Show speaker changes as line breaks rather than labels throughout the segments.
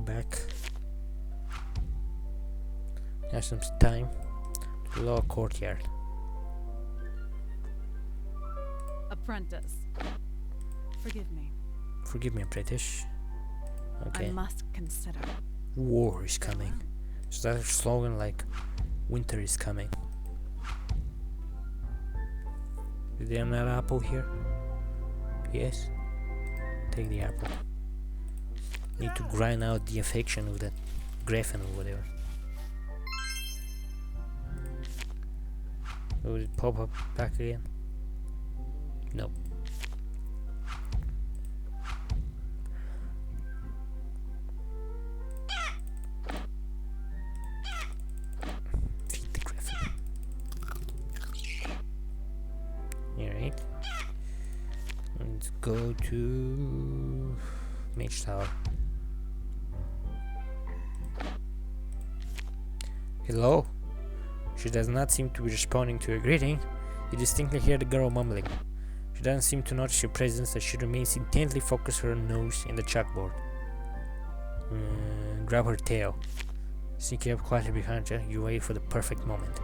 back. Have some time to the law courtyard.
Apprentice. Forgive me.
Forgive me, British. Okay.
I must consider.
War is coming. Is that a slogan like winter is coming? Is there another apple here? Yes. Take the apple. Need to grind out the affection of that Griffin or whatever. Will it pop up back again? No. Feed the Griffin. Alright. Let's go to Mage Tower. Hello? She does not seem to be responding to your greeting. You distinctly hear the girl mumbling. She doesn't seem to notice your presence as she remains intently focused her nose in the chalkboard. Grab her tail. Sneaking up quietly behind her, you wait for the perfect moment.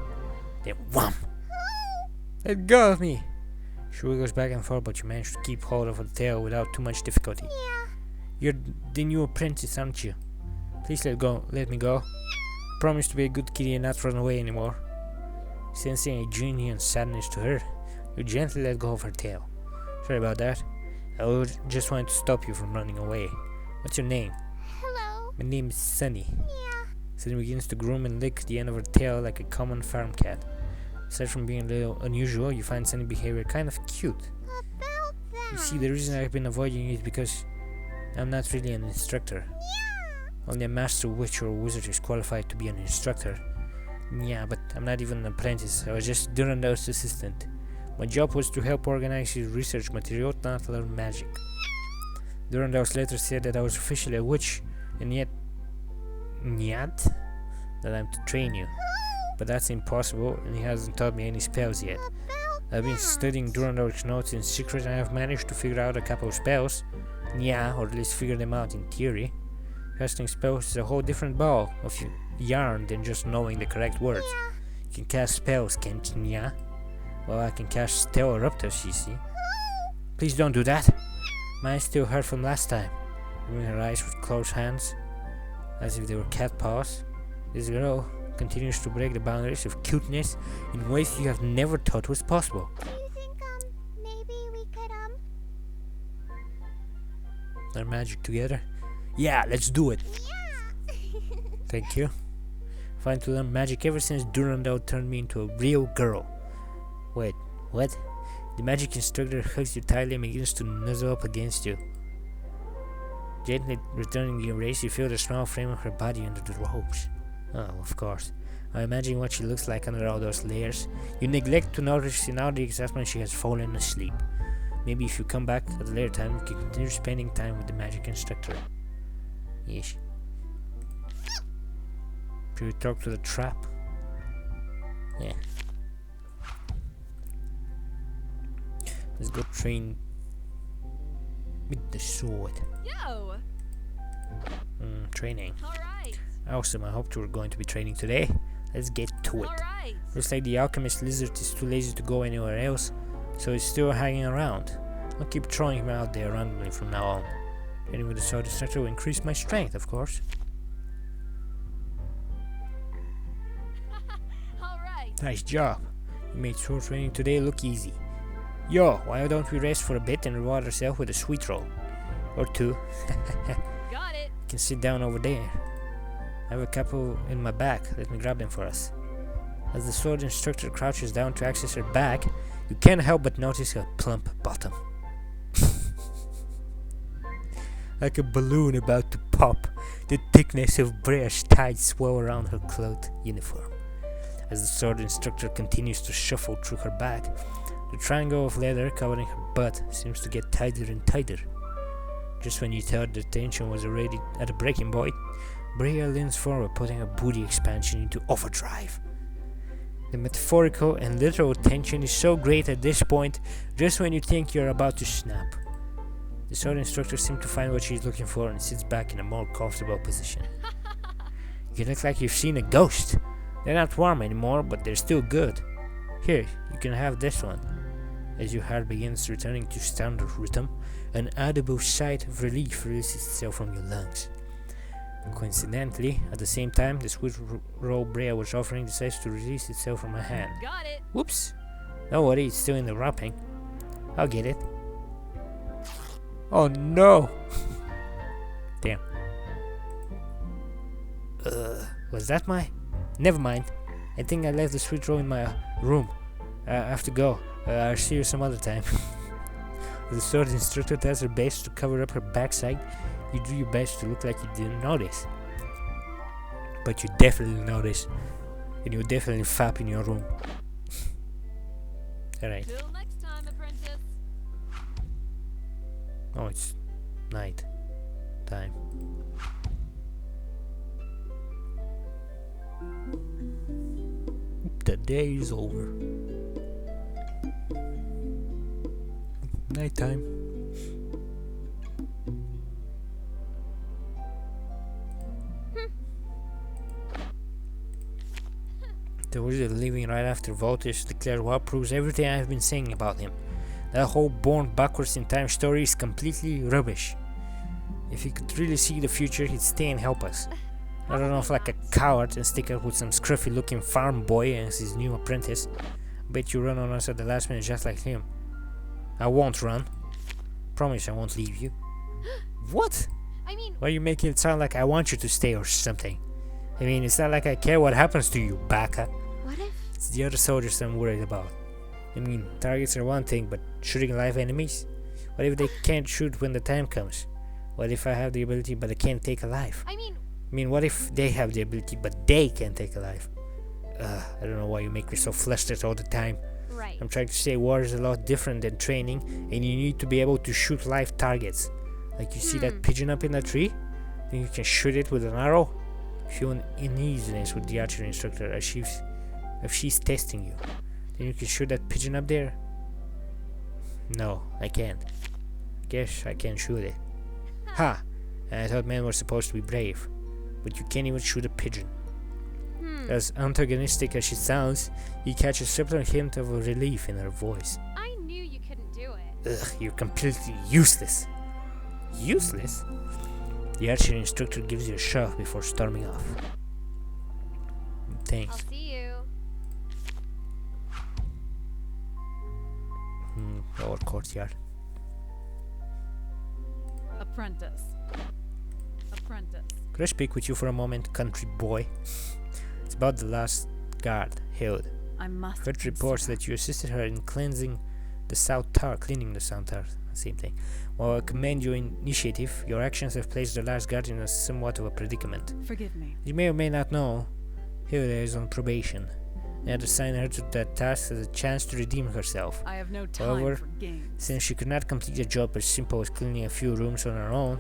Then wham! Let go of me! She wiggles back and forth, but you manage to keep hold of her tail without too much difficulty.
Yeah.
You're the new apprentice, aren't you? Please let me go. Promise to be a good kitty and not run away anymore. Sensing a genuine sadness to her, you gently let go of her tail. Sorry about that. I just wanted to stop you from running away. What's your name?
Hello.
My name is Sunny.
Yeah.
Sunny begins to groom and lick the end of her tail like a common farm cat. Aside from being a little unusual, you find Sunny behavior kind of cute.
About that.
You see, the reason I've been avoiding you is because I'm not really an instructor.
Yeah.
Only a master witch or wizard is qualified to be an instructor. Yeah, but I'm not even an apprentice. I was just Durandel's assistant. My job was to help organize his research material, not learn magic. Durandel's letter said that I was officially a witch, and yet that I'm to train you. But that's impossible, and he hasn't taught me any spells yet. I've been studying Durandel's notes in secret, and I have managed to figure out a couple of spells. Yeah, or at least figure them out in theory. Casting spells is a whole different ball of yarn than just knowing the correct words. You can cast spells, can't you? Yeah? Well, I can cast Stellaruptus, you see. Please don't do that. Mine still hurt from last time. Moving her eyes with closed hands, as if they were cat paws. This girl continues to break the boundaries of cuteness in ways you have never thought was possible.
Do you think, maybe we could,
Learn magic together? Yeah, let's do it.
Yeah.
Thank you. Fine to learn magic ever since Durandal turned me into a real girl. Wait, what? The magic instructor hugs you tightly and begins to nuzzle up against you. Gently returning the embrace, you feel the small frame of her body under the robes. Oh, of course. I imagine what she looks like under all those layers. You neglect to notice in all the excitement she has fallen asleep. Maybe if you come back at a later time, you can continue spending time with the magic instructor. Yes. Should we talk to the trap? Yeah. Let's go train with the sword.
Yo!
Training.
Alright.
Awesome, I hoped you were going to be training today. Let's get to it.
Alright.
Looks like the alchemist lizard is too lazy to go anywhere else, so he's still hanging around. I'll keep throwing him out there randomly from now on. Training with the sword instructor will increase my strength, of course.
Alright.
Nice job. You made sword training today look easy. Yo, why don't we rest for a bit and reward ourselves with a sweet roll? Or two.
Got it.
You can sit down over there. I have a couple in my bag. Let me grab them for us. As the sword instructor crouches down to access her bag, you can't help but notice her plump bottom. Like a balloon about to pop, the thickness of Brea's tights swell around her cloth uniform. As the sword instructor continues to shuffle through her bag, the triangle of leather covering her butt seems to get tighter and tighter. Just when you thought the tension was already at a breaking point, Brea leans forward, putting her booty expansion into overdrive. The metaphorical and literal tension is so great at this point, just when you think you're about to snap. The sword instructor seems to find what she's looking for and sits back in a more comfortable position. You look like you've seen a ghost. They're not warm anymore, but they're still good. Here, you can have this one. As your heart begins returning to standard rhythm, an audible sigh of relief releases itself from your lungs. Coincidentally, at the same time, the sweet roll Brea was offering decides to release itself from my hand.
Got it.
Whoops! Don't worry, it's still in the wrapping. I'll get it. Oh no! Damn. Was that my... Never mind. I think I left the sweet roll in my room. I have to go. I'll see you some other time. The sword instructor does her best to cover up her backside. You do your best to look like you didn't notice. But you definitely notice. And you definitely fap in your room. Alright.
Till next time, apprentice.
Oh, it's night time. The day is over. Night time. The wizard leaving right after Voltage declared what proves everything I've been saying about him. That whole born backwards in time story is completely rubbish. If he could really see the future, he'd stay and help us. I don't know if like a coward and stick up with some scruffy looking farm boy as his new apprentice. Bet you run on us at the last minute just like him. I won't run. Promise I won't leave you. What?
I mean,
Why are you making it sound like I want you to stay or something? I mean, it's not like I care what happens to you, baka.
what if?
It's the other soldiers I'm worried about. I mean, targets are one thing, but shooting live enemies? What if they can't shoot when the time comes? What if I have the ability but I can't take a life?
I mean,
What if they have the ability but they can't take a life? I don't know why you make me so flustered all the time.
right.
I'm trying to say war is a lot different than training, and you need to be able to shoot live targets. Like you see that pigeon up in that tree? Then you can shoot it with an arrow? Feel an uneasiness with the archery instructor as she's testing you. Then you can shoot that pigeon up there? No, I can't. Guess I can't shoot it. Ha! And I thought men were supposed to be brave. But you can't even shoot a pigeon. As antagonistic as she sounds, you catch a subtle hint of a relief in her voice.
I knew you couldn't do it.
Ugh, you're completely useless. Useless? The archery instructor gives you a shove before storming off.
I'll
Thanks.
see you.
Our courtyard.
Apprentice. Apprentice.
Could I speak with you for a moment, country boy? It's about the last guard, Hild.
I must.
Heard reports that you assisted her in cleaning the South Tower, same thing. While I commend your initiative, your actions have placed the last guard in a somewhat of a predicament.
Forgive me.
You may or may not know, Hilda is on probation. I had assigned her to that task as a chance to redeem herself.
I have no time
However,
for games.
Since she could not complete a job as simple as cleaning a few rooms on her own,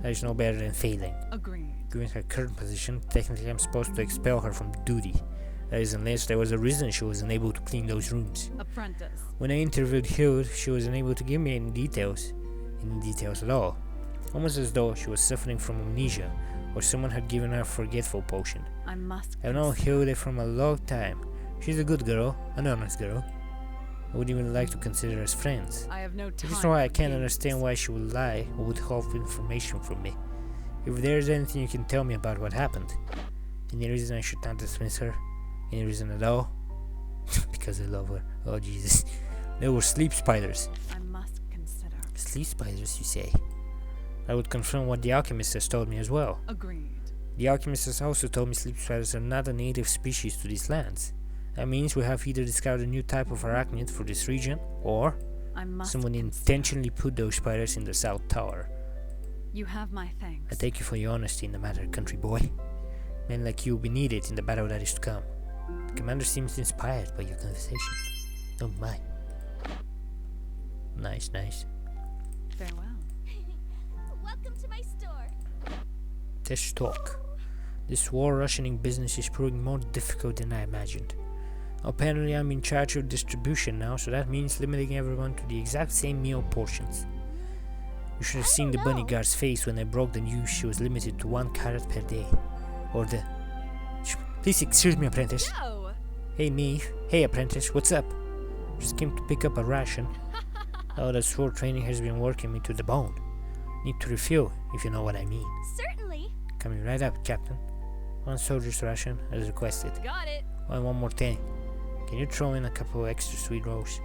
that is no better than failing.
Agreed.
Given her current position, technically I'm supposed to expel her from duty. That is, unless there was a reason she was unable to clean those rooms.
Apprentice.
When I interviewed Hild, she was unable to give me any details at all. Almost as though she was suffering from amnesia, or someone had given her a forgetful potion.
I must.
I've known Hilda from a long time. She's a good girl, an honest girl. I would even like to consider her as friends.
I have no
I
time.
just know why I
for
can't
games.
understand why she would lie or withhold information from me. If there's anything you can tell me about what happened, any reason I should not dismiss her? Any reason at all? Because I love her. Oh Jesus. They were sleep spiders.
I must consider.
Sleep spiders, you say? I would confirm what the alchemist has told me as well.
Agreed.
The alchemist has also told me sleep spiders are not a native species to these lands. That means we have either discovered a new type of arachnid for this region, or
I must.
someone
consider.
intentionally put those spiders in the South Tower.
You have my thanks.
I thank you for your honesty in the matter, country boy. Men like you will be needed in the battle that is to come. The commander seems inspired by your conversation. Oh my. Nice, nice.
Farewell.
Welcome to my store.
Let's talk. This war rationing business is proving more difficult than I imagined. Apparently I'm in charge of distribution now, so that means limiting everyone to the exact same meal portions. You should have seen the bunny guard's face when I broke the news she was limited to 1 carrot per day. Or the... Please excuse me, apprentice.
No!
Hey, me. Hey, apprentice, what's up? Just came to pick up a ration. Oh, that sword training has been working me to the bone. Need to refuel, if you know what I mean.
Certainly.
Coming right up, Captain. 1 soldier's ration, as requested.
Got it.
Oh, and one more thing. Can you throw in a couple of extra sweet rolls?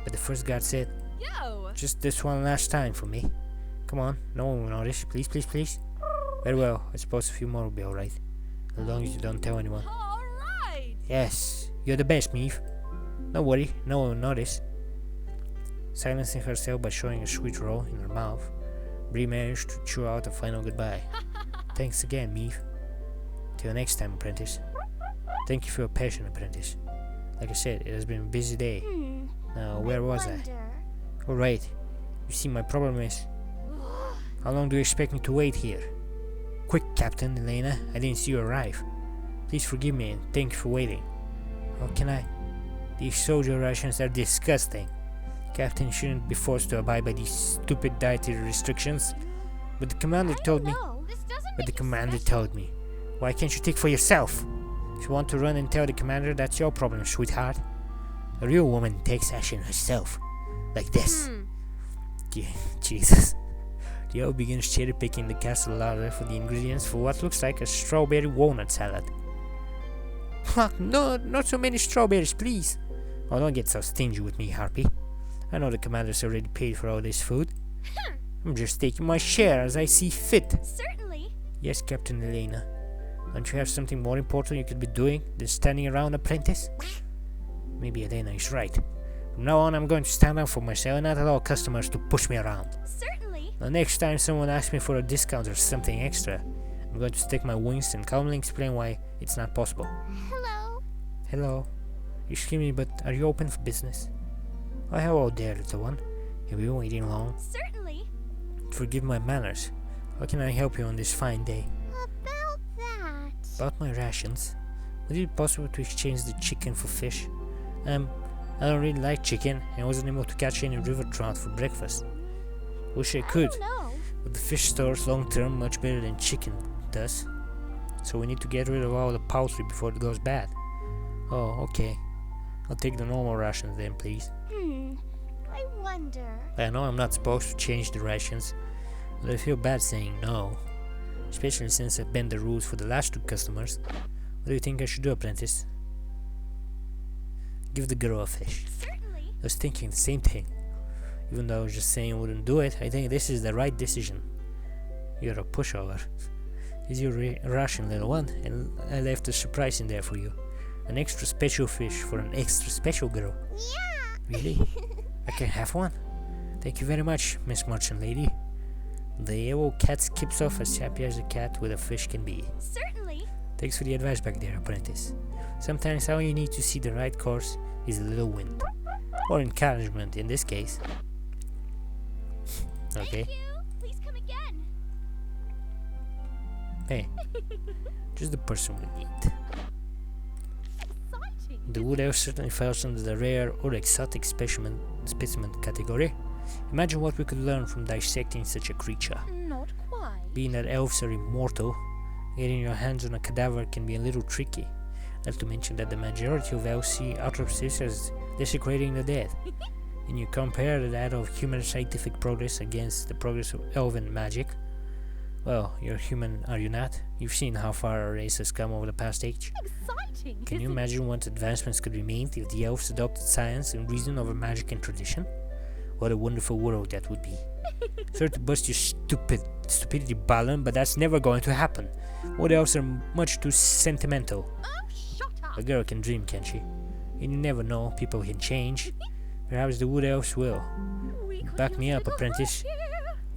But the first guard said,
Yo!
just this one last time for me. Come on, no one will notice. Please, please, please. Very well, I suppose a few more will be alright. As long as you don't tell anyone.
Alright!
Yes, you're the best, Meave. Don't worry, no one will notice. Silencing herself by showing a sweet roll in her mouth, Bree managed to chew out a final goodbye. Thanks again, Meave. Till next time, apprentice. Thank you for your passion, apprentice. Like I said, it has been a busy day. Now, where was I? Alright. You see, my problem is... How long do you expect me to wait here? Quick, Captain Elena, I didn't see you arrive. Please forgive me and thank you for waiting. How can I? These soldier rations are disgusting. Captain shouldn't be forced to abide by these stupid dietary restrictions. But the commander told me... Why can't you take for yourself? If you want to run and tell the commander, that's your problem, sweetheart. A real woman takes action herself. Like this. Yeah, Jesus. The elf begins cherry-picking the castle larder for the ingredients for what looks like a strawberry walnut salad. No, not so many strawberries, please. Oh, don't get so stingy with me, Harpy. I know the commander's already paid for all this food. I'm just taking my share as I see fit.
Certainly.
Yes, Captain Elena. Don't you have something more important you could be doing than standing around, apprentice? Maybe Elena is right. From now on, I'm going to stand up for myself and not allow customers to push me around.
Certainly.
The next time someone asks me for a discount or something extra, I'm going to stick my wings and calmly explain why it's not possible.
Hello.
Hello. Excuse me, but are you open for business? Oh, hello there, little one. Have you been waiting long?
Certainly.
Forgive my manners. How can I help you on this fine day?
About that.
About my rations. Would it be possible to exchange the chicken for fish? I don't really like chicken and wasn't able to catch any river trout for breakfast. Wish I could,
No.
but the fish stores long term much better than chicken does. So we need to get rid of all the poultry before it goes bad. Oh, okay. I'll take the normal rations then, please.
I wonder.
I know I'm not supposed to change the rations, but I feel bad saying no. Especially since I bent the rules for the last 2 customers. What do you think I should do, apprentice? Give the girl a fish.
Certainly.
I was thinking the same thing. Even though I was just saying I wouldn't do it, I think this is the right decision. You're a pushover. Here's your ration, little one, and I left a surprise in there for you. An extra special fish for an extra special girl.
Yeah.
Really? I can have one? Thank you very much, Miss Merchant Lady. The yellow cat skips off as happy as a cat with a fish can be.
Certainly.
Thanks for the advice back there, apprentice. Sometimes all you need to see the right course is a little wind. Or encouragement in this case. Okay.
Thank you. Please come again.
Hey. Just the person we need.
Exciting.
The wood elf certainly falls under the rare or exotic specimen category. Imagine what we could learn from dissecting such a creature.
Not quite.
Being that elves are immortal, getting your hands on a cadaver can be a little tricky. Not to mention that the majority of elves see autopsies as desecrating the dead. And you compare that of human scientific progress against the progress of elven magic. Well, you're human, are you not? You've seen how far our race has come over the past age.
Exciting.
Can you imagine what advancements could be made if the elves adopted science and reason over magic and tradition? What a wonderful world that would be. Sorry to bust your stupidity balloon, but that's never going to happen. Wood elves are much too sentimental.
Oh, shut up.
A girl can dream, can't she? And you never know, people can change. Perhaps the wood elves will. Back me up, apprentice.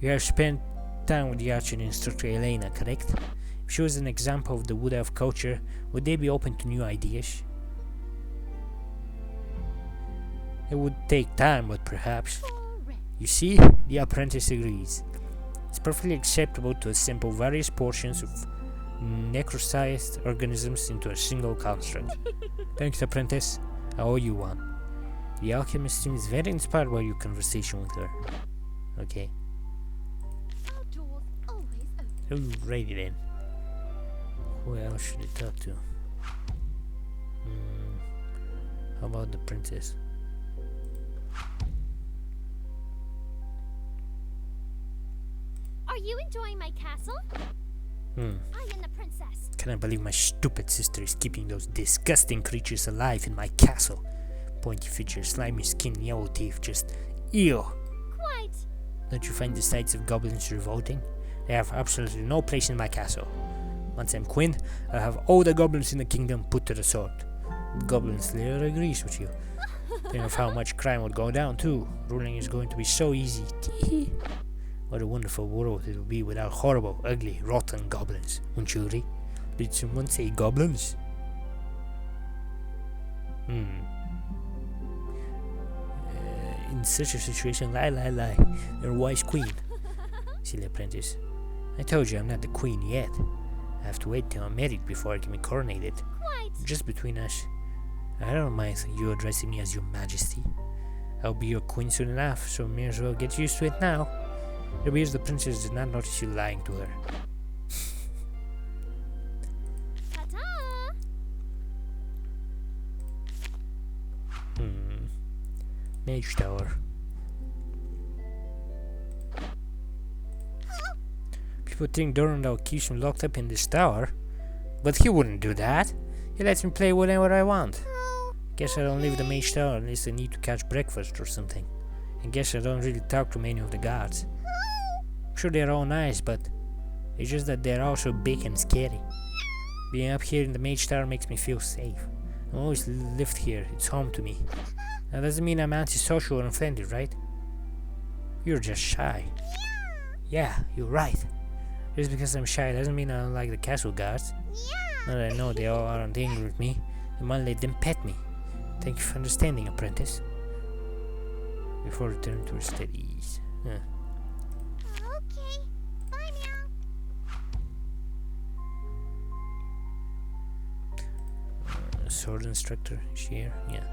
You have spent time with the archer instructor Elena, correct? If she was an example of the wood elf culture, would they be open to new ideas? It would take time, but perhaps. You see, the apprentice agrees. It's perfectly acceptable to assemble various portions of necrosized organisms into a single construct. Thanks, apprentice. I owe you one. The alchemist seems very inspired by your conversation with her. Okay. Alrighty then. Who else should I talk to? How about the princess?
Are you enjoying my castle? I am the princess.
Can't believe my stupid sister is keeping those disgusting creatures alive in my castle. Pointy features, slimy skin, yellow teeth, just ew.
Quite.
Don't you find the sights of goblins revolting? They have absolutely no place in my castle. Once I'm queen, I'll have all the goblins in the kingdom put to the sword. The goblin slayer agrees with you. Think of how much crime would go down too. Ruling is going to be so easy. What a wonderful world it will be without horrible, ugly, rotten goblins. Wouldn't you agree? Did someone say goblins? In such a situation, lie. You're a wise queen. Silly apprentice. I told you I'm not the queen yet. I have to wait till I'm married before I can be coronated.
Quite.
Just between us. I don't mind you addressing me as your majesty. I'll be your queen soon enough, so may as well get used to it now. It appears the princess did not notice you lying to her.
Ta-ta!
Mage Tower. People think Durandal keeps him locked up in this tower, but he wouldn't do that. He lets me play whenever I want. Guess I don't leave the Mage Tower unless I need to catch breakfast or something. And guess I don't really talk to many of the guards. I'm sure they're all nice, but it's just that they're also big and scary. Being up here in the Mage Tower makes me feel safe. I've always lived here, it's home to me. That doesn't mean I'm antisocial or unfriendly, right? You're just shy. Yeah, you're right. Just because I'm shy doesn't mean I don't like the castle guards. Now that I know they all aren't angry with me, I might let them pet me. Thank you for understanding, apprentice. Before returning to her studies.
Okay. Bye now.
Sword instructor, is she here? Yeah.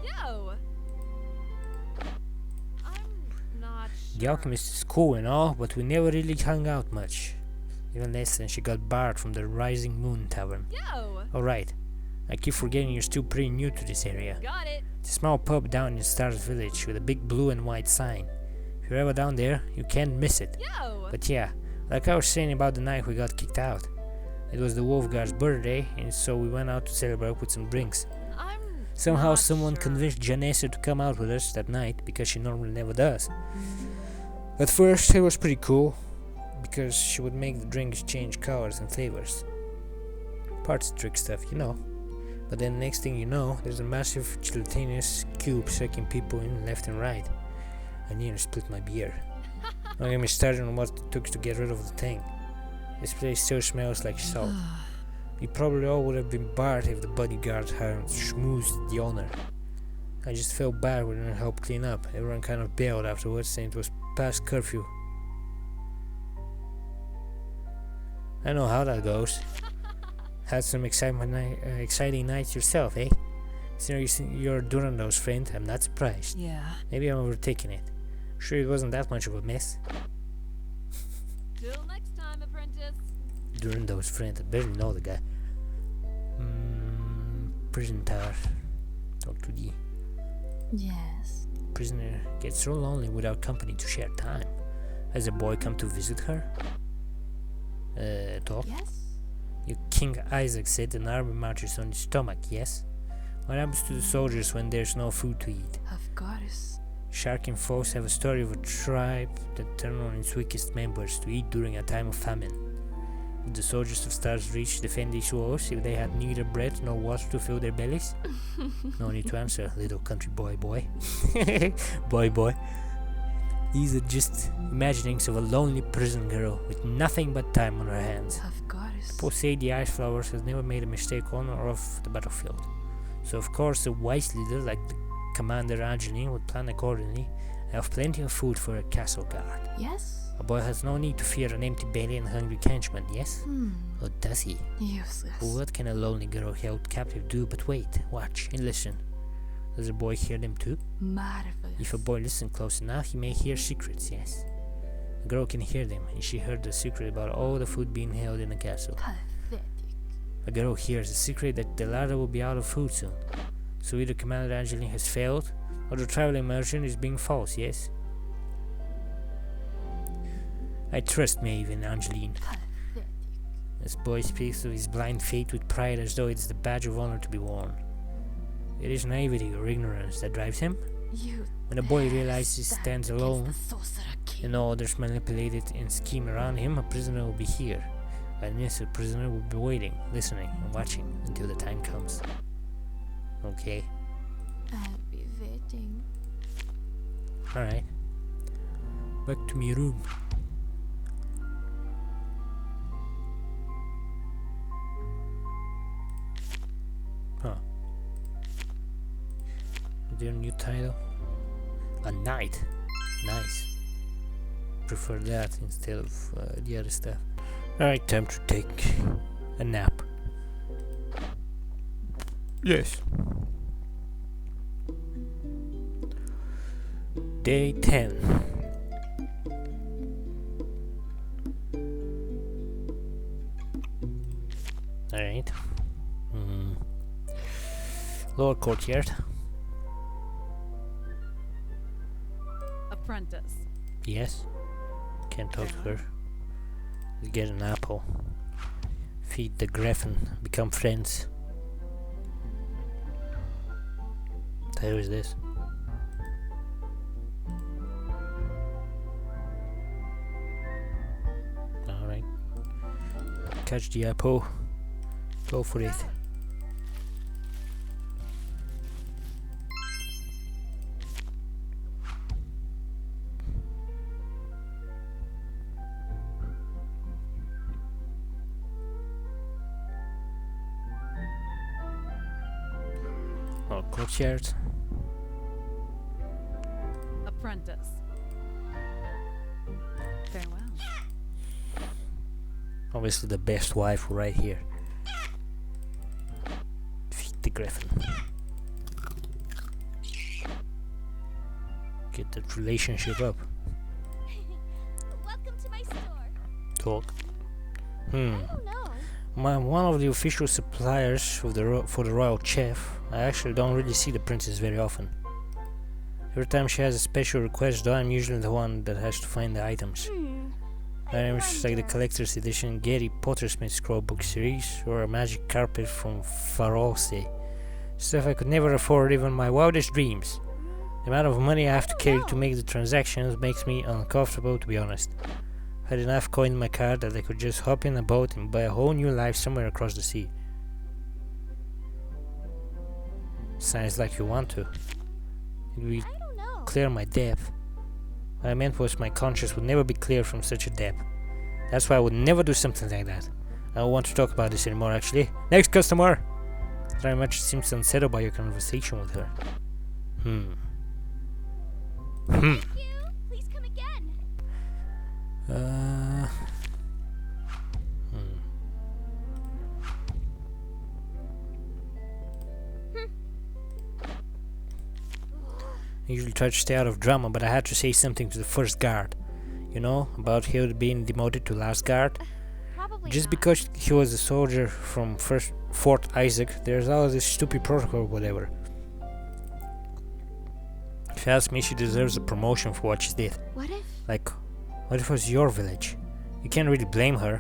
Yo! I'm not sure.
The alchemist is cool and all, but we never really hung out much. Even less than she got barred from the Rising Moon Tavern.
Yo!
Alright. I keep forgetting you're still pretty new to this area.
Got it.
It's a small pub down in Stars Village with a big blue and white sign. If you're ever down there, you can't miss it.
Yo!
But yeah, like I was saying about the night we got kicked out. It was the wolf guard's birthday, and so we went out to celebrate with some drinks.
I'm
Somehow
not
someone
sure.
convinced Janessa to come out with us that night because she normally never does. At first it was pretty cool because she would make the drinks change colors and flavors. Party trick stuff, you know. But then next thing you know, there's a massive gelatinous cube sucking people in left and right. I nearly split my beer. Don't get me started on what it took to get rid of the thing. This place still smells like salt. We probably all would have been barred if the bodyguard hadn't schmoozed the owner. I just felt bad we didn't help clean up. Everyone kind of bailed afterwards saying it was past curfew. I know how that goes. Had some exciting nights yourself, eh? Since you're Durandal's friend, I'm not surprised.
Yeah.
Maybe I'm overtaking it. Sure, it wasn't that much of a mess.
Till next time, apprentice.
Durandal's friend, I barely know the guy. Prison tower. Talk to the
Yes.
prisoner. Gets so lonely without company to share time. Has a boy come to visit her? Talk?
Yes?
Your King Isaac said an army marches on his stomach, yes? What happens to the soldiers when there's no food to eat?
Of course.
Shark and Foes have a story of a tribe that turned on its weakest members to eat during a time of famine. Would the soldiers of Stars Reach defend these walls if they had neither bread nor water to fill their bellies? No need to answer, little country boy. boy. These are just imaginings of a lonely prison girl with nothing but time on her hands.
Of course.
People say the Ice Flowers has never made a mistake on or off the battlefield. So of course a wise leader like the Commander Angelina would plan accordingly and have plenty of food for a castle guard.
Yes?
A boy has no need to fear an empty belly and hungry henchman, yes? Or does he?
Useless.
What can a lonely girl held captive do but wait, watch, and listen? Does a boy hear them too?
Marvelous.
If a boy listens close enough, he may hear secrets, yes? The girl can hear them, and she heard the secret about all the food being held in the castle.
Pathetic.
The girl hears the secret that the larder will be out of food soon. So either Commander Angelina has failed, or the traveling merchant is being false, yes? I trust Maeve and Angeline.
Pathetic.
This boy speaks of his blind faith with pride as though it's the badge of honor to be worn. It is naivety or ignorance that drives him.
You
When the boy realizes he stands
stand
alone,
against the sorcerer king.
and all others manipulated and scheme around him, a prisoner will be here. And yes, a prisoner will be waiting, listening, and watching until the time comes. Okay,
I'll be waiting.
alright. Back to my room. Huh. Is there a new title? A knight. Nice. Prefer that instead of the other stuff. Alright, time to take a nap. Yes. Day 10. Alright. Lower courtyard.
Apprentice.
Yes. Can't talk to her. Let's get an apple. Feed the griffin. Become friends. What the hell is this? Alright. Catch the apple. Go for it. Oh, courtyard.
Apprentice. Farewell.
Obviously the best wife right here. Feed the griffin. Get that relationship up.
Welcome to my store.
Talk.
I don't know.
One of the official suppliers of for the royal chef. I actually don't really see the princess very often. Every time she has a special request though, I'm usually the one that has to find the items. Items like the collector's edition Gary Pottersmith scrollbook series or a magic carpet from Farose. Stuff I could never afford even my wildest dreams. The amount of money I have to carry to make the transactions makes me uncomfortable, to be honest. I had enough coin in my card that I could just hop in a boat and buy a whole new life somewhere across the sea. Sounds like you want to. It will
I don't know.
clear my debt. What I meant was my conscience would never be clear from such a debt. That's why I would never do something like that. I don't want to talk about this anymore, actually. Next customer! Very much seems unsettled by your conversation with her.
Thank you. Please come again. I usually try to stay out of drama, but I had to say something to the first guard. You know, about him being demoted to last guard. Probably
Just
not.
because he was a soldier from Fort Isaac, there's all this stupid protocol or whatever. If you ask me, she deserves a promotion for what she did.
What if?
Like, what if it was your village? You can't really blame her.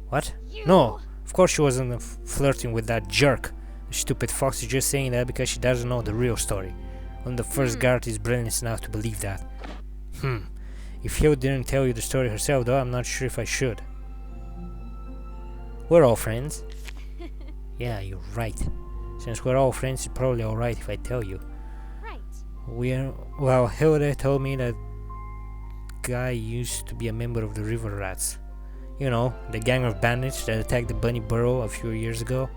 What?
You.
No, of course she wasn't flirting with that jerk. The stupid fox is just saying that because she doesn't know the real story. When the first guard is brilliant enough to believe that. If Hill didn't tell you the story herself though, I'm not sure if I should. We're all friends. Yeah, you're right. Since we're all friends, it's probably alright if I tell you.
Right.
Well, Hilda told me that guy used to be a member of the River Rats. You know, the gang of bandits that attacked the Bunny Burrow a few years ago.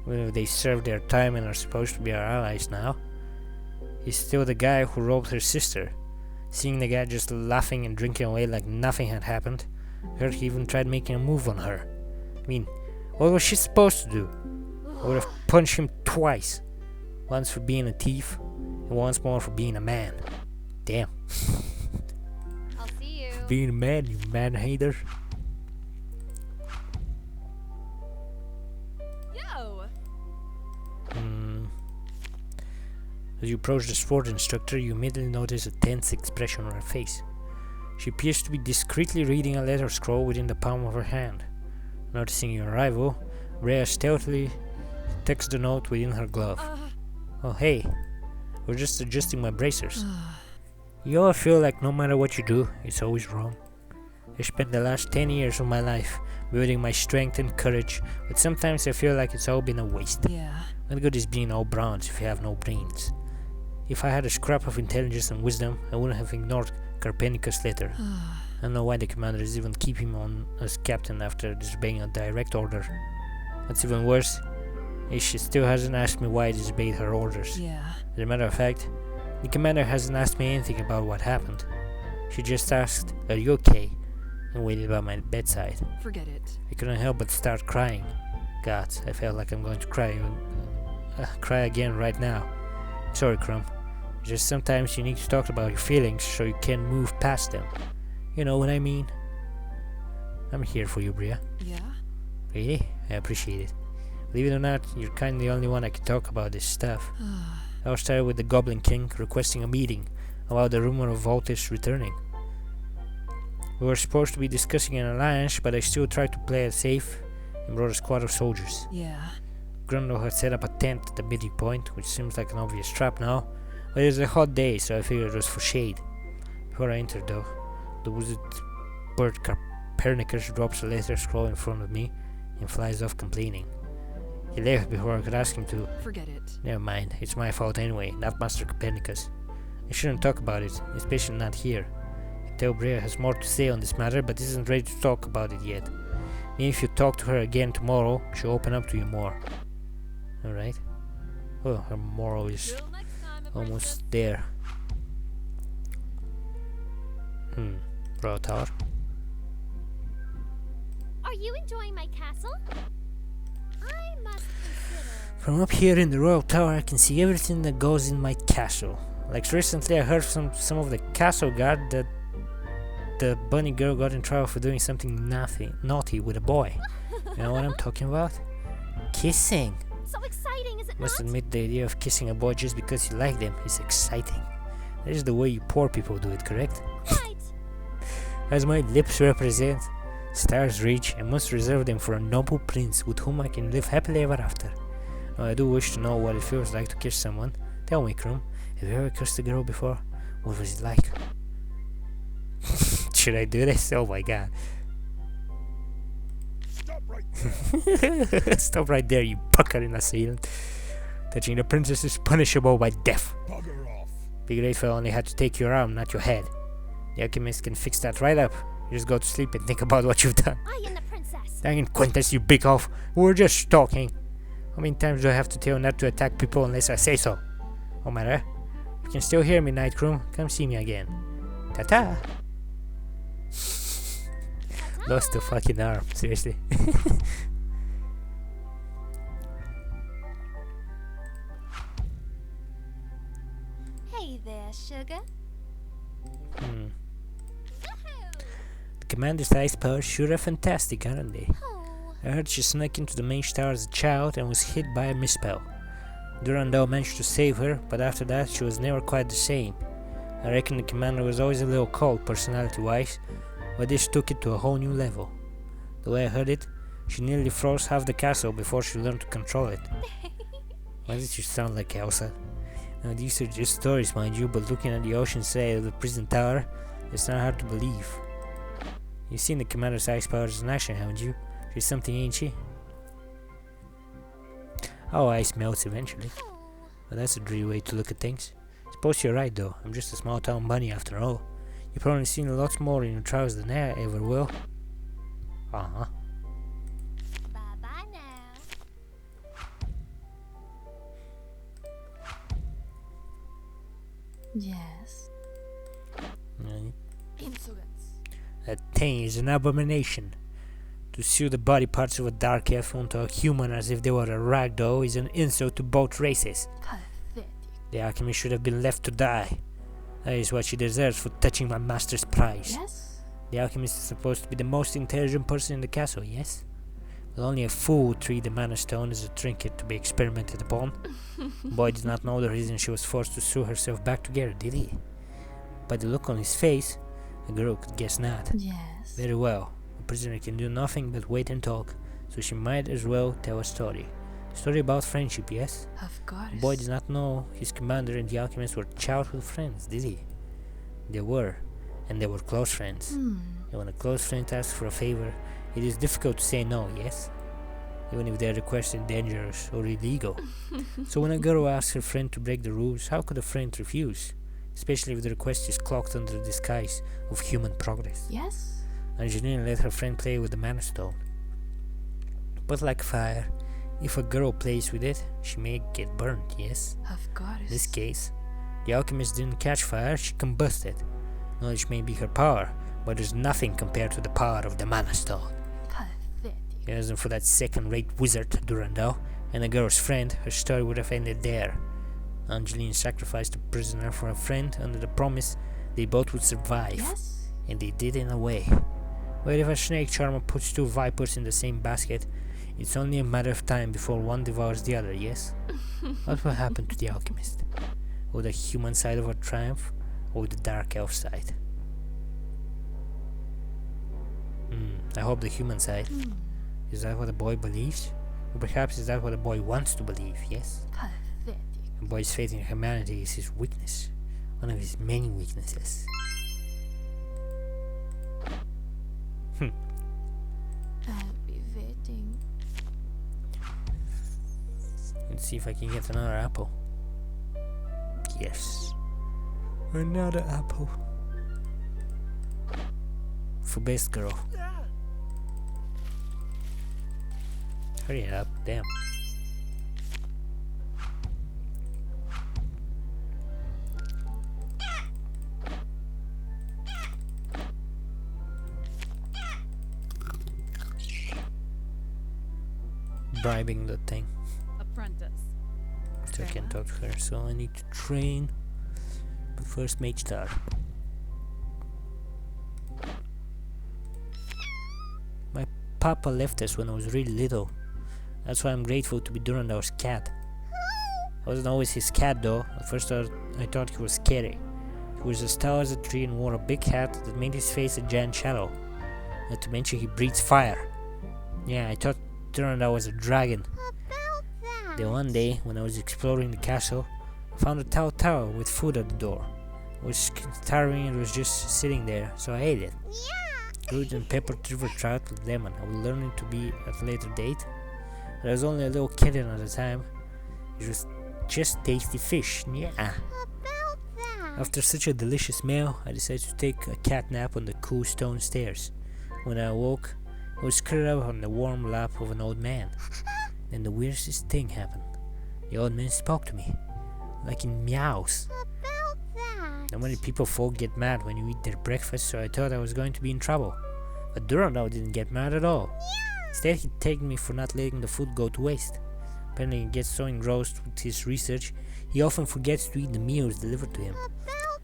Well, they served their time and are supposed to be our allies now. He's still the guy who robbed her sister. Seeing the guy just laughing and drinking away like nothing had happened, heard he even tried making a move on her. I mean, what was she supposed to do? I would have punched him twice. Once for being a thief, and once more for being a man. Damn.
I'll see you. for being a man, you man-hater.
Yo!
As you approach the sport instructor, you immediately notice a tense expression on her face. She appears to be discreetly reading a letter scroll within the palm of her hand. Noticing your arrival, Rhea stealthily tucks the note within her glove. Oh hey, we're just adjusting my bracers. You all feel like no matter what you do, it's always wrong. I spent the last 10 years of my life building my strength and courage, but sometimes I feel like it's all been a waste.
Yeah.
What good is being all bronze if you have no brains? If I had a scrap of intelligence and wisdom, I wouldn't have ignored Carpenicus' letter. I don't know why the commander is even keeping him on as captain after disobeying a direct order. What's even worse is she still hasn't asked me why I disobeyed her orders.
Yeah.
As a matter of fact, the commander hasn't asked me anything about what happened. She just asked, "Are you okay?" and waited by my bedside.
Forget it.
I couldn't help but start crying. God, I felt like I'm going to cry again right now. Sorry, Crumb. Just sometimes you need to talk about your feelings so you can move past them. You know what I mean? I'm here for you, Bria.
Yeah?
Really? I appreciate it. Believe it or not, you're kinda the only one I can talk about this stuff. I all started with the Goblin King requesting a meeting about the rumor of Voltis returning. We were supposed to be discussing an alliance, but I still tried to play it safe and brought a squad of soldiers.
Yeah.
Grundle had set up a tent at the meeting point, which seems like an obvious trap now, but it was a hot day, so I figured it was for shade. Before I entered though, the wizard bird Carpenicus drops a letter scroll in front of me and flies off complaining. He left before I could ask him to.
Forget it.
Never mind, it's my fault anyway, not Master Copernicus. I shouldn't talk about it, especially not here. Tell Brea has more to say on this matter, but isn't ready to talk about it yet. Maybe if you talk to her again tomorrow, she'll open up to you more. Alright? Oh, her moral is
Till next time, apprentice.
almost there. Royal Tower.
Are you enjoying my castle? I must consider.
From up here in the Royal Tower, I can see everything that goes in my castle. Like recently I heard from some of the castle guard that the bunny girl got in trouble for doing something naughty with a boy. You know what I'm talking about? Kissing.
So exciting, is it
Must
not?
admit the idea of kissing a boy just because you like them is exciting. That is the way you poor people do it, correct?
Right.
As my lips represent Star's reach, I must reserve them for a noble prince with whom I can live happily ever after. Now, I do wish to know what it feels like to kiss someone. Tell me, Krum, have you ever kissed a girl before? What was it like? Should I do this? Oh my god.
Stop right there.
Stop right there, you puckering assailant. Touching the princess is punishable by death.
Bugger off.
Be grateful I only had to take your arm, not your head. The alchemist can fix that right up. You just go to sleep and think about what you've done.
I am the princess.
Dang it, Quintus, you big oaf. We're just talking. How many times do I have to tell you not to attack people unless I say so? No matter. You can still hear me, Nightcrow. Come see me again. Ta-ta. Lost the fucking arm, seriously.
Hey there, sugar.
The commander's ice powers sure are fantastic, aren't they?
Oh,
I heard she snuck into the mage tower as a child and was hit by a misspell. Durandal managed to save her, but after that she was never quite the same. I reckon the commander was always a little cold personality-wise, but this took it to a whole new level. The way I heard it, she nearly froze half the castle before she learned to control it. Why did you sound like Elsa? Now these are just stories, mind you, but looking at the ocean side of the prison tower, it's not hard to believe. You've seen the commander's ice powers in action, haven't you? She's something, ain't she? Oh, ice melts eventually. But that's a dreary way to look at things. Suppose you're right though, I'm just a small town bunny after all. You've probably seen a lot more in your travels than I ever will. Uh-huh.
bye-bye now.
Yes.
Insolence.
That thing is an abomination. To sew the body parts of a dark elf onto a human as if they were a rag doll is an insult to both races.
Pathetic.
The alchemist should have been left to die. That is what she deserves for touching my master's prize.
Yes?
The alchemist is supposed to be the most intelligent person in the castle, yes? But only a fool would treat the mana stone as a trinket to be experimented upon. Boy did not know the reason she was forced to sew herself back together, did he? By the look on his face, a girl could guess not.
Yes.
Very well. A prisoner can do nothing but wait and talk, so she might as well tell a story. A story about friendship, yes?
Of course.
The boy did not know his commander and the alchemist were childhood friends, did he? They were, and they were close friends. And when a close friend asks for a favor, it is difficult to say no, yes? Even if their request is dangerous or illegal. So when a girl asks her friend to break the rules, how could a friend refuse? Especially if the request is cloaked under the disguise of human progress.
Yes?
Angelina let her friend play with the mana stone. But like fire, if a girl plays with it, she may get burnt, yes?
Of course.
In this case, the alchemist didn't catch fire, she combusted. Knowledge may be her power, but there's nothing compared to the power of the mana stone.
Pathetic.
If it wasn't for that second-rate wizard, Durandal, and the girl's friend, her story would have ended there. Angelina sacrificed a prisoner for a friend under the promise they both would survive.
Yes?
And they did in a way. But if a snake charmer puts two vipers in the same basket, it's only a matter of time before one devours the other, yes? What will happen to the alchemist? Will the human side of her triumph, or the dark elf side? I hope the human side. Is that what the boy believes? Or perhaps is that what the boy wants to believe, yes?
Pathetic.
The boy's faith in humanity is his weakness. One of his many weaknesses.
I'll be waiting.
Let's see if I can get another apple. Yes. Another apple. For best girl. Hurry up, damn. Bribing the thing.
Apprentice.
So I can talk to her, so I need to train. But first mage star. My papa left us when I was really little. That's why I'm grateful to be Durandal's cat. I wasn't always his cat though. At first I thought he was scary. He was as tall as a tree and wore a big hat that made his face a giant shadow. Not to mention he breathes fire. Yeah, I thought Durandal was a dragon. Then one day, when I was exploring the castle, I found a tall tower with food at the door. I was starving and was just sitting there, so I ate it. Good and peppered river trout with lemon. I will learn it to be at a later date. But I was only a little kitten at the time. It was just tasty fish. Yeah. After such a delicious meal, I decided to take a cat nap on the cool stone stairs. When I awoke, I was curled up on the warm lap of an old man. Then the weirdest thing happened. The old man spoke to me, like in meows. Not many people folk get mad when you eat their breakfast, so I thought I was going to be in trouble. But Durandal didn't get mad at all. Instead, he thanked me for not letting the food go to waste. Apparently, he gets so engrossed with his research, he often forgets to eat the meals delivered to him.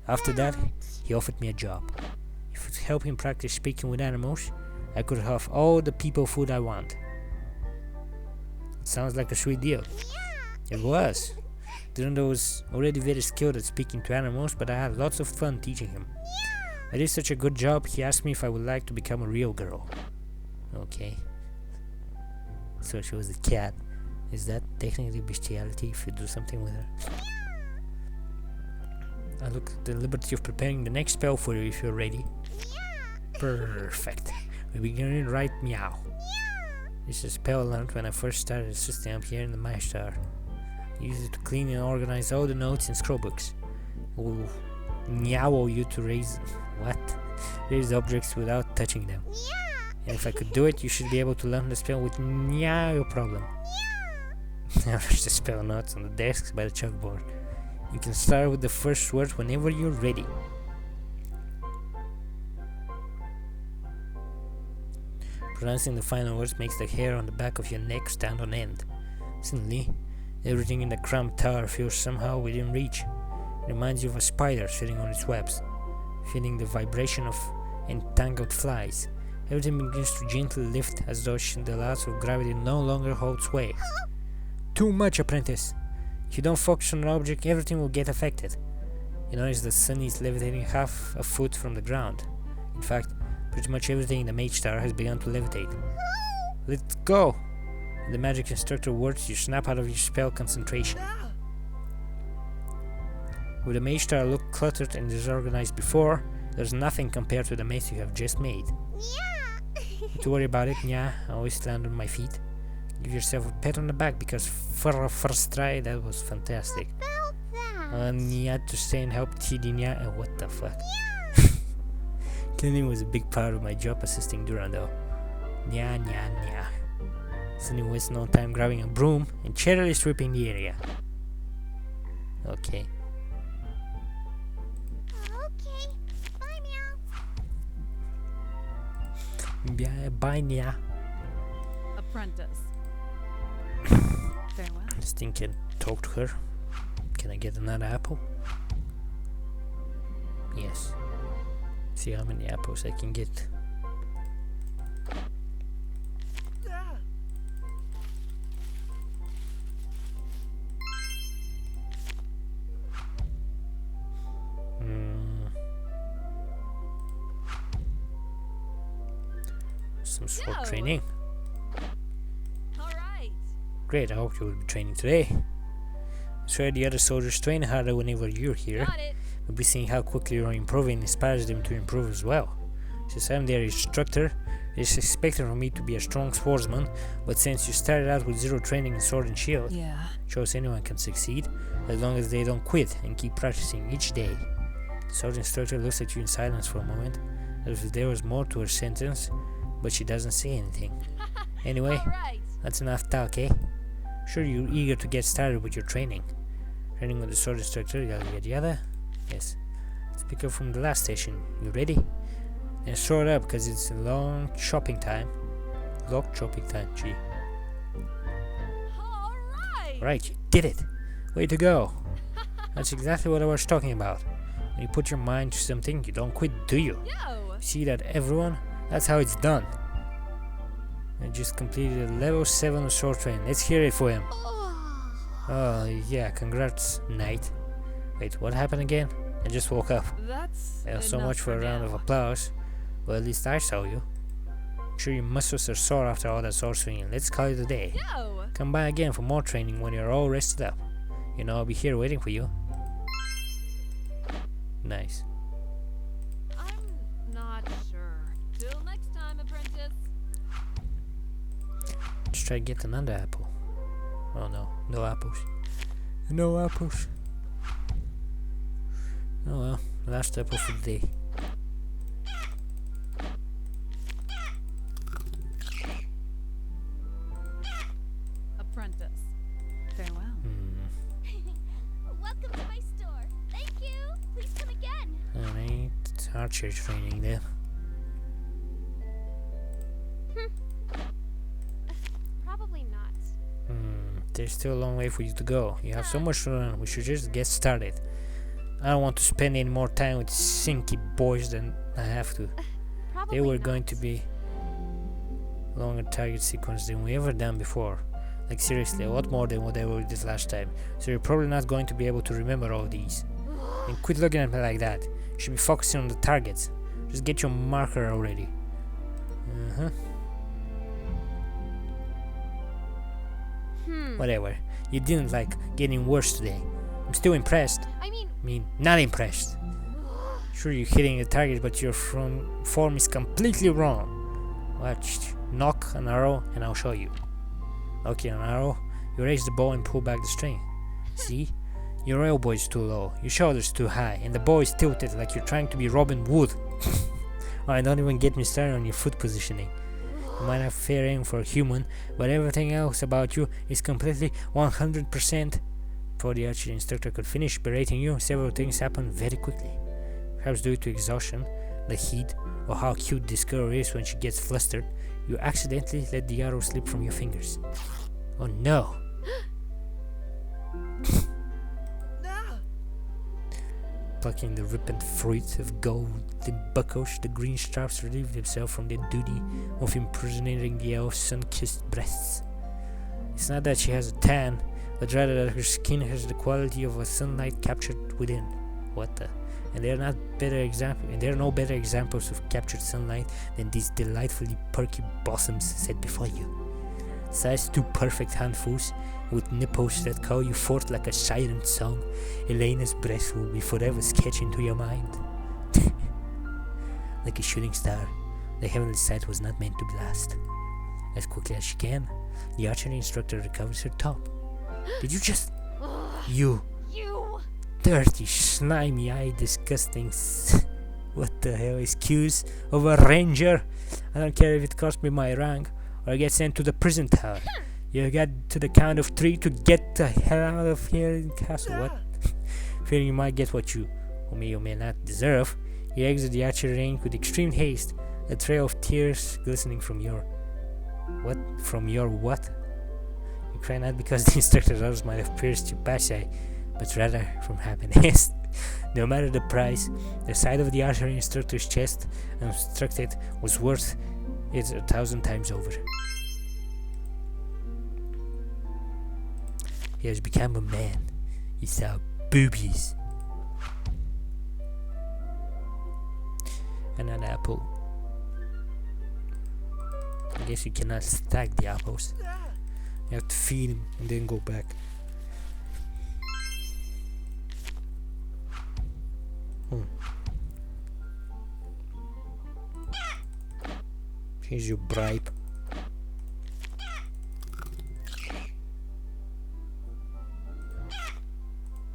After that, he offered me a job. If it would help him practice speaking with animals, I could have all the people food I want. It sounds like a sweet deal. It was. Durandal was already very skilled at speaking to animals, but I had lots of fun teaching him. I did such a good job, he asked me if I would like to become a real girl. Okay. So she was a cat. Is that technically bestiality if you do something with her? I look at the liberty of preparing the next spell for you if you're ready. Perfect. We begin right meow. This is a spell I learned when I first started assisting up here in the Maestar. I used it to clean and organize all the notes and scroll books. Will meow you to raise raise objects without touching them. And if I could do it, you should be able to learn the spell with no problem. There's the spell notes on the desks by the chalkboard. You can start with the first word whenever you're ready. Pronouncing the final words makes the hair on the back of your neck stand on end. Suddenly, everything in the cramped tower feels somehow within reach. It reminds you of a spider sitting on its webs, feeling the vibration of and tangled flies. Everything begins to gently lift as though the laws of gravity no longer hold sway. Too much, apprentice! If you don't focus on an object, everything will get affected. You notice the sun is levitating half a foot from the ground. In fact, pretty much everything in the mage tower has begun to levitate. Let's go! The magic instructor words, you snap out of your spell concentration. With the mage tower look cluttered and disorganized before, there's nothing compared to the mess you have just made. Don't worry about it, Nya. I always land on my feet. Give yourself a pat on the back because for a first try, that was fantastic. Nya to stay and help TD Nya. What the fuck? Cleaning was a big part of my job assisting Durando. Nya. Sunny wastes no time grabbing a broom and cheerily sweeping the area. Okay.
Okay. Bye, Meow.
Bye, Nya.
Apprentice. Farewell.
This thing can talk to her. Can I get another apple? Yes. See how many apples I can get. Some sword
Yo.
training.
Alright.
Great, I hope you will be training today. I swear the other soldiers train harder whenever you're here.
Got it.
We'll be seeing how quickly you're improving inspires them to improve as well. Since I'm their instructor, it is expected from me to be a strong swordsman, but since you started out with zero training in sword and shield,
Yeah.
shows anyone can succeed, as long as they don't quit and keep practicing each day. The sword instructor looks at you in silence for a moment, as if there was more to her sentence, but she doesn't say anything. Anyway,
Alright.
that's enough talk, eh? Sure you're eager to get started with your training. Training with the sword instructor, yada yada. Yes. Let's pick up from the last station. You ready? And throw it up, because it's a long chopping time. Gee.
Alright.
Right, you did it! Way to go! That's exactly what I was talking about. When you put your mind to something, you don't quit, do you?
Yo.
See that, everyone? That's how it's done. I just completed a level 7 of sword training. Let's hear it for him. Oh, yeah, congrats, knight. Wait, what happened again? I just woke up.
That's
Well, so
enough
much for a round of
now.
applause. Well, at least I saw you. I'm sure your muscles are sore after all that sword swinging. Let's call it a day.
Yo.
Come by again for more training when you're all rested up. You know I'll be here waiting for you. Nice.
I'm not sure. Till next time, apprentice.
Let's try to get another apple. Oh no, no apples. No apples. Oh well, last apple for the day.
Apprentice. Farewell.
Welcome to my store. Thank you. Please come again.
Alright, it's archer training then.
Probably not.
There's still a long way for you to go. You have so much to learn, we should just get started. I don't want to spend any more time with sinky boys than I have to.
Probably
They were
not.
going to be longer target sequence than we ever done before. Like seriously, a lot more than whatever we did last time. So you're probably not going to be able to remember all these. And quit looking at me like that. You should be focusing on the targets. Just get your marker already. Whatever. You didn't like getting worse today. I'm still impressed.
I mean,
Not impressed. Sure, you're hitting the target, but your form is completely wrong. Watch. Knock an arrow, and I'll show you. Knocking an arrow, you raise the bow and pull back the string. See? Your elbow is too low, your shoulders too high, and the bow is tilted like you're trying to be Robin Hood. Alright, don't even get me started on your foot positioning. You might have fair aim for a human, but everything else about you is completely 100%. Before the archery instructor could finish berating you, several things happened very quickly. Perhaps due to exhaustion, the heat, or how cute this girl is when she gets flustered, you accidentally let the arrow slip from your fingers. Oh no! plucking the ripened fruit of golden buckles, the green straps relieved themselves from their duty of imprisoning the elf's sun-kissed breasts. It's not that she has a tan, but rather that her skin has the quality of a sunlight captured within. What the? And there are no better examples of captured sunlight than these delightfully perky blossoms set before you. Size 2 perfect handfuls, with nipples that call you forth like a siren song, Elena's breath will be forever sketched into your mind. Like a shooting star, the heavenly sight was not meant to blast. As quickly as she can, the archery instructor recovers her top. Did you just... You dirty, slimy-eyed, disgusting what the hell? Excuse of a ranger? I don't care if it costs me my rank, or I get sent to the prison tower. You got to the count of 3 to get the hell out of here in castle. What? Fearing you might get what you may or may not deserve, you exit the archery range with extreme haste, a trail of tears glistening from your... What? From your what? You cry not because the instructor's arrows might have pierced your passé, but rather from happiness. No matter the price, the sight of the archery instructor's chest unobstructed was worth it 1,000 times over. He has become a man. He saw boobies. And an apple. I guess you cannot stack the apples. You have to feed him and then go back. Here's your bribe.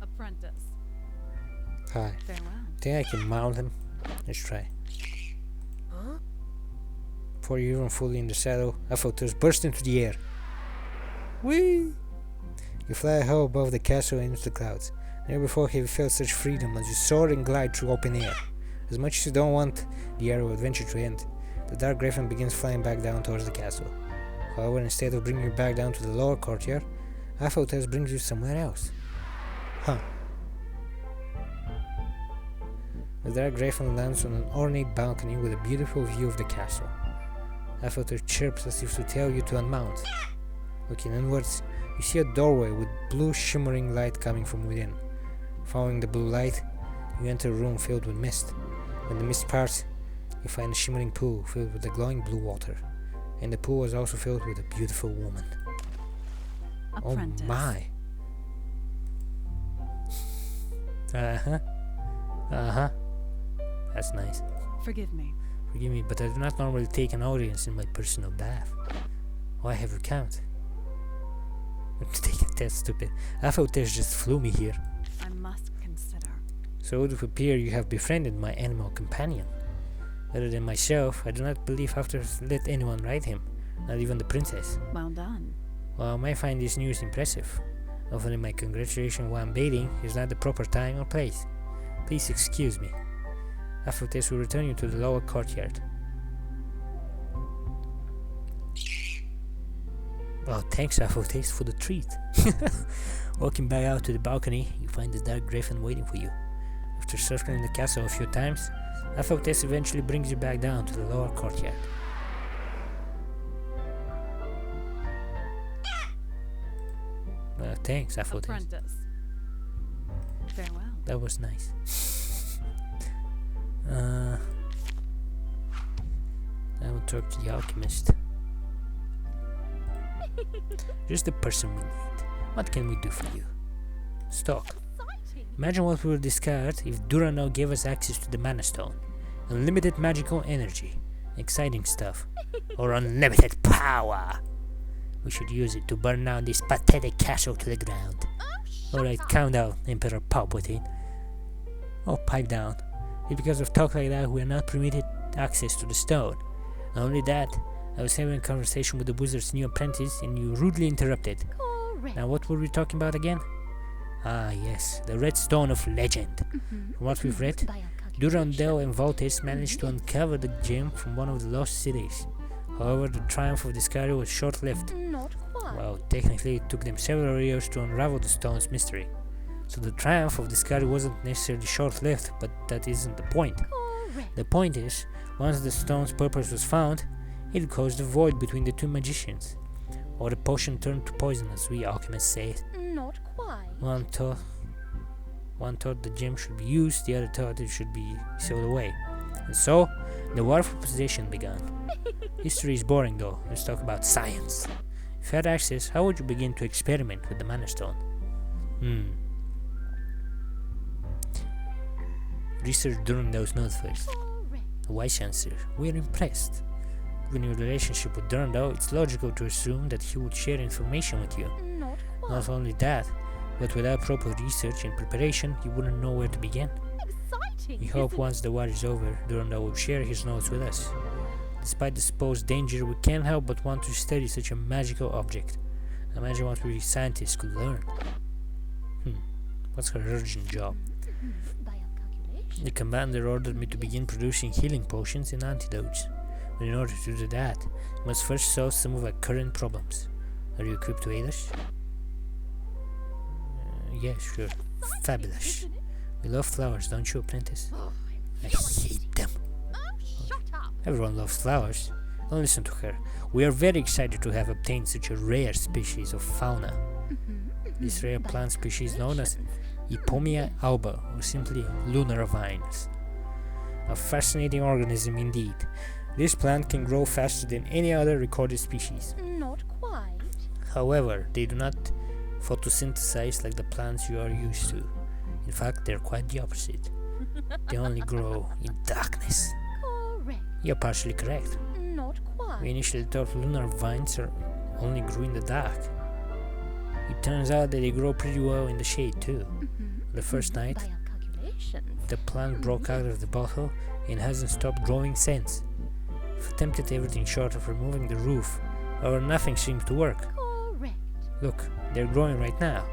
Apprentice.
Hi.
Farewell.
Think I can mount him? Let's try. Before you're even fully in the saddle, Apprentice burst into the air. Whee! You fly high above the castle and into the clouds. Never before have you felt such freedom as you soar and glide through open air. As much as you don't want the arrow adventure to end, the dark griffin begins flying back down towards the castle. However, instead of bringing you back down to the lower courtyard, Apprentice brings you somewhere else. Huh. The dark griffin lands on an ornate balcony with a beautiful view of the castle. Apprentice chirps as if to tell you to unmount. Looking inwards, you see a doorway with blue shimmering light coming from within. Following the blue light, you enter a room filled with mist. When the mist parts, you find a shimmering pool filled with the glowing blue water. And the pool is also filled with a beautiful woman.
Apprentice.
Oh my! That's nice.
Forgive me.
Forgive me, but I do not normally take an audience in my personal bath. Why have you come? That's stupid. Apprentice just flew me here.
I must consider.
So it would appear you have befriended my animal companion. Other than myself, I do not believe Apprentice let anyone ride him, not even the princess.
Well done.
While I might find this news impressive, offering my congratulations while I'm bathing is not the proper time or place. Please excuse me. Apprentice will return you to the lower courtyard. Well, thanks Apprentice for the treat. Walking back out to the balcony, you find the dark griffin waiting for you. After circling the castle a few times, Apprentice eventually brings you back down to the lower courtyard. Thanks Apprentice.
Apprentice. Farewell.
That was nice. I will talk to the alchemist. Just the person we need. What can we do for you? Stock. Imagine what we would discard if Durano gave us access to the Mana Stone. Unlimited magical energy. Exciting stuff. Or unlimited power. We should use it to burn down this pathetic castle to the ground. Alright, calm down, Emperor Palpatine. Oh, pipe down. It's because of talk like that we are not permitted access to the stone. Not only that, I was having a conversation with the wizard's new apprentice and you rudely interrupted. Now what were we talking about again? Ah yes, the Red Stone of Legend. From what we've read, Durandal and Voltes managed to uncover the gem from one of the lost cities. However, the triumph of Discovery was short-lived. Well, technically it took them several years to unravel the stone's mystery. So the triumph of discovery wasn't necessarily short-lived, but that isn't the point.
Correct.
The point is, once the stone's purpose was found, it caused a void between the two magicians. Or the potion turned to poison, as we alchemists say it.
Not quite.
One thought the gem should be used, the other thought it should be sealed away. And so, the war for possession began. History is boring though, let's talk about science. If you had access, how would you begin to experiment with the Mana Stone? Research Durandal's note first.
Correct.
A wise answer. We are impressed. Given your relationship with Durandal, it's logical to assume that he would share information with you.
Not quite.
Not only that, but without proper research and preparation, you wouldn't know where to begin.
Exciting.
We hope
isn't
once the war is over, Durandal will share his notes with us. Despite the supposed danger, we can't help but want to study such a magical object. Imagine what we scientists could learn. What's her urgent job?
it? By a calculation.
The commander ordered me to begin producing healing potions and antidotes. But in order to do that, we must first solve some of our current problems. Are you equipped to aid us? Yes, sure. Fabulous.
Isn't it?
We love flowers, don't you, apprentice?
Oh,
I hate them.
oh, shut up.
Everyone loves flowers. Don't listen to her. We are very excited to have obtained such a rare species of fauna. This rare
By
plant species known as
calculations.
Ipomia alba, or simply lunar vines. A fascinating organism indeed. This plant can grow faster than any other recorded species.
Not quite.
However, they do not photosynthesize like the plants you are used to. In fact, they're quite the opposite. They only grow in darkness.
Correct.
You're partially correct.
Not quite.
We initially thought lunar vines only grew in the dark. It turns out that they grow pretty well in the shade too. The first night,
By a calculations.
the plant broke out of the bottle and hasn't stopped growing since. I've attempted everything short of removing the roof, however nothing seems to work.
Correct.
Look, they're growing right now.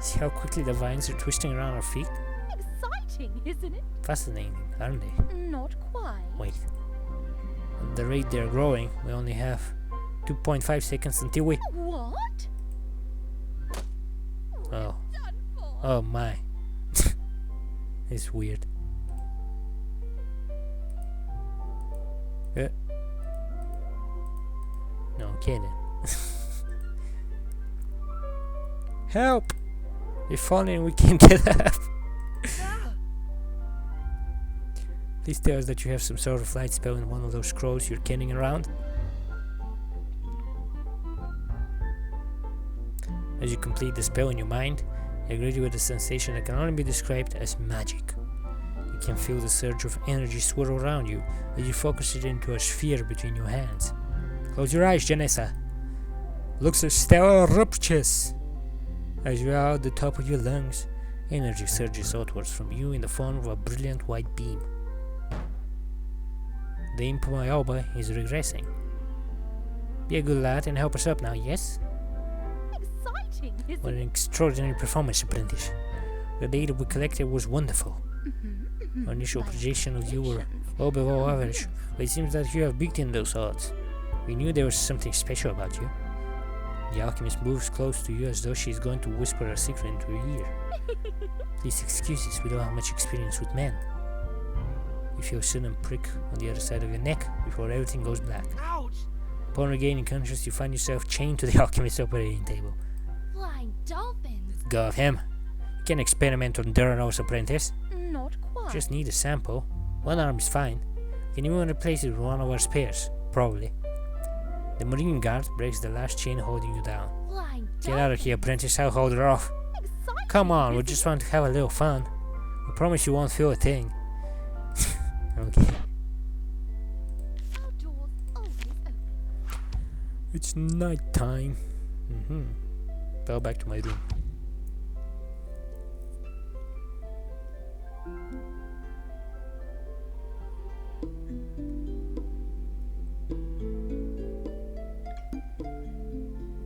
See how quickly the vines are twisting around our feet?
Exciting, isn't it?
Fascinating, aren't they?
Not quite.
Wait. At the rate they're growing, we only have 2.5 seconds until we...
What?
Oh,
Done for.
oh my. It's weird. No, okay then. Help! We're falling, we can't get up. Please tell us that you have some sort of light spell in one of those scrolls you're carrying around. As you complete the spell in your mind, you greet with a sensation that can only be described as magic. You can feel the surge of energy swirl around you as you focus it into a sphere between your hands. Close your eyes, Janessa. Looks as stellar ruptures. As you are at the top of your lungs, energy surges outwards from you in the form of a brilliant white beam. The imp of my elbow is regressing. Be a good lad and help us up now, yes?
Exciting, isn't
What
it?
an extraordinary performance, apprentice. The data we collected was wonderful. Our initial projection of you were well below average, but it seems that you have beaten those odds. We knew there was something special about you. The alchemist moves close to you as though she is going to whisper a secret into your ear. Please excuse us, we don't have much experience with men. You feel a sudden prick on the other side of your neck before everything goes black.
Ouch!
Upon regaining consciousness, you find yourself chained to the alchemist's operating table.
Flying dolphins.
Go of him. You can experiment on Durano's apprentice.
Not quite.
Just need a sample. One arm is fine. Can even replace it with one of our spares? Probably. The marine guard breaks the last chain holding you down.
Flying
Get out of here, apprentice. I'll hold her off.
Exciting,
Come on, we
isn't
just want to have a little fun. I promise you won't feel a thing. Okay.
it? Outdoors always open.
It's night time. Go back to my room.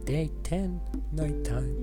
Day 10, night time.